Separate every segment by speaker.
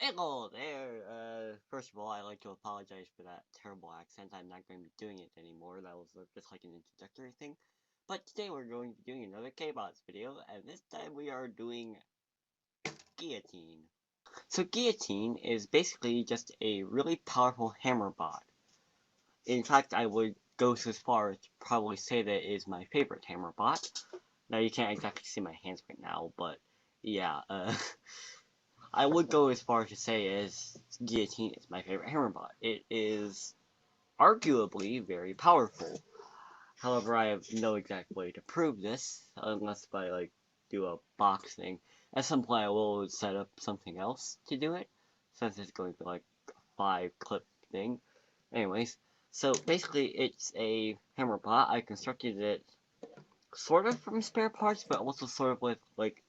Speaker 1: Hello there. First of all, I'd like to apologize for that terrible accent. I'm not going to be doing it anymore. That was just like an introductory thing. But today we're going to be doing another K-Bots video, and this time we are doing Guillotine. So Guillotine is basically just a really powerful hammer bot. In fact, I would go so far as to probably say that it is my favorite hammer bot. Now you can't exactly see my hands right now, but yeah, I would go as far to say as Guillotine is my favorite hammer bot. It is arguably very powerful. However, I have no exact way to prove this, unless if I do a box thing. At some point I will set up something else to do it, since it's going to be like a 5-clip thing. Anyways, so basically it's a hammer bot. I constructed it sort of from spare parts, but also sort of with like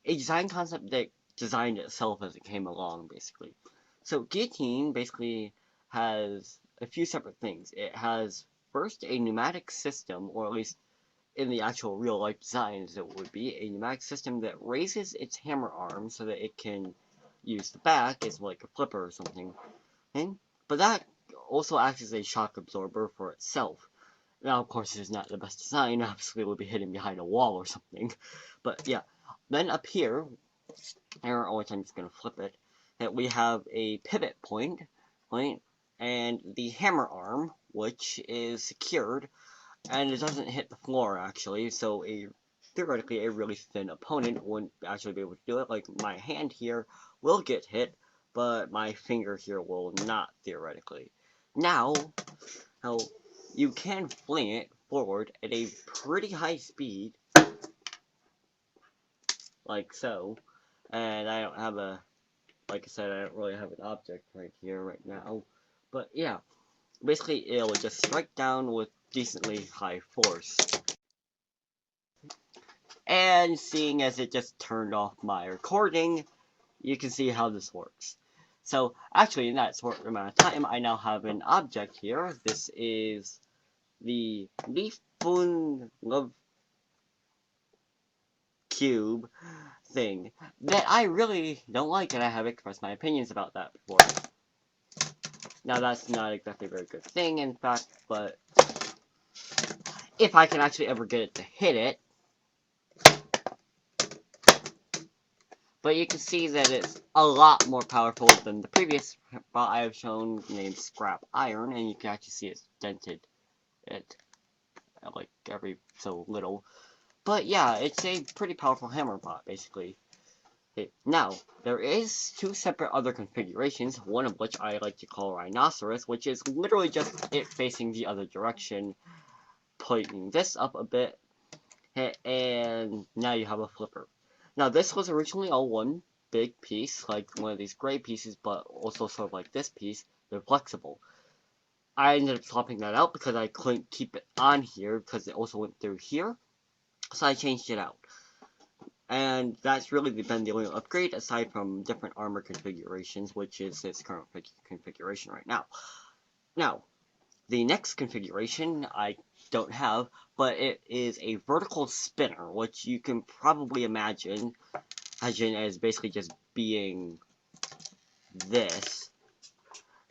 Speaker 1: a design concept that designed itself as it came along, basically. So Guillotine basically has a few separate things. It has first a pneumatic system, or at least in the actual real life designs it would be, a pneumatic system that raises its hammer arm so that it can use the back as like a flipper or something. But that also acts as a shock absorber for itself. Now, of course, it is not the best design. Obviously, it would be hidden behind a wall or something. But yeah, then up here, or I'm just going to flip it, that we have a pivot point, and the hammer arm, which is secured, and it doesn't hit the floor, actually, so theoretically, a really thin opponent wouldn't actually be able to do it. Like, my hand here will get hit, but my finger here will not, theoretically. Now, you can fling it forward at a pretty high speed, like so, and I don't have like I said, I don't really have an object right here, right now, but yeah, basically it'll just strike down with decently high force. And seeing as it just turned off my recording, you can see how this works. So, actually, in that short amount of time, I now have an object here. This is the Leaf Spoon Love Cube thing that I really don't like, and I have expressed my opinions about that before. Now, that's not exactly a very good thing, in fact, but if I can actually ever get it to hit it, but you can see that it's a lot more powerful than the previous bot I have shown named Scrap Iron, and you can actually see it's dented it like every so little. But yeah, it's a pretty powerful hammer bot, basically. Now, there is 2 separate other configurations, one of which I like to call Rhinoceros, which is literally just it facing the other direction, putting this up a bit, and now you have a flipper. Now, this was originally all one big piece, like one of these gray pieces, but also sort of like this piece. They're flexible. I ended up swapping that out because I couldn't keep it on here because it also went through here, so I changed it out. And that's really been the only upgrade, aside from different armor configurations, which is its current configuration right now. Now, the next configuration I don't have, but it is a vertical spinner, which you can probably imagine as basically just being this.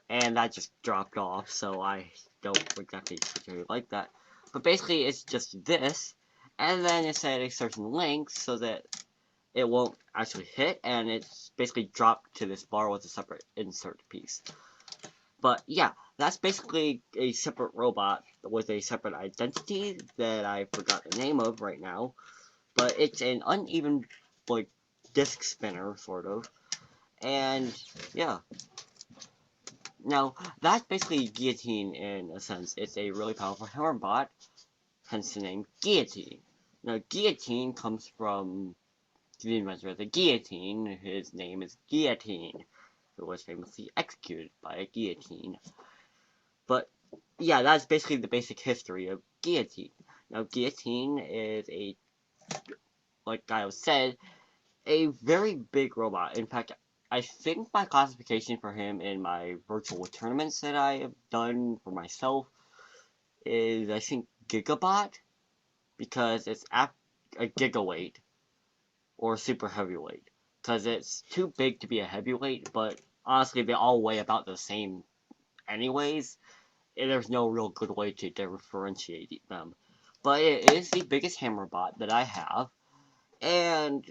Speaker 1: And that just dropped off, so I don't exactly particularly like that. But basically, it's just this, and then it's at a certain length so that it won't actually hit, and it's basically dropped to this bar with a separate insert piece. But yeah, that's basically a separate robot with a separate identity that I forgot the name of right now. But it's an uneven, like, disc spinner, sort of. And yeah. Now, that's basically Guillotine in a sense. It's a really powerful hammer bot, hence the name Guillotine. Now, Guillotine comes from the inventor of the guillotine. His name is Guillotine, who was famously executed by a guillotine. But yeah, that's basically the basic history of Guillotine. Now, Guillotine is like I said, a very big robot. In fact, I think my classification for him in my virtual tournaments that I have done for myself is, I think, Gigabot, because it's a gigaweight, or super heavyweight. because it's too big to be a heavyweight, but honestly, they all weigh about the same anyways. And there's no real good way to differentiate them. But it is the biggest hammer bot that I have, and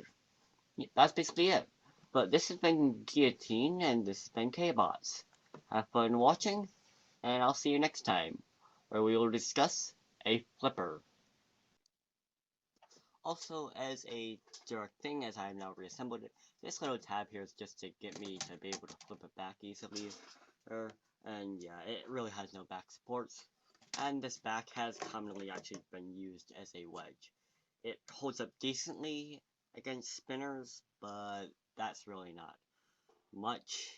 Speaker 1: that's basically it. But this has been Guillotine, and this has been K-Bots. Have fun watching, and I'll see you next time, where we will discuss a flipper. Also, as a direct thing, as I have now reassembled it, this little tab here is just to get me to be able to flip it back easily. And yeah, it really has no back supports. And this back has commonly actually been used as a wedge. It holds up decently against spinners, but that's really not much.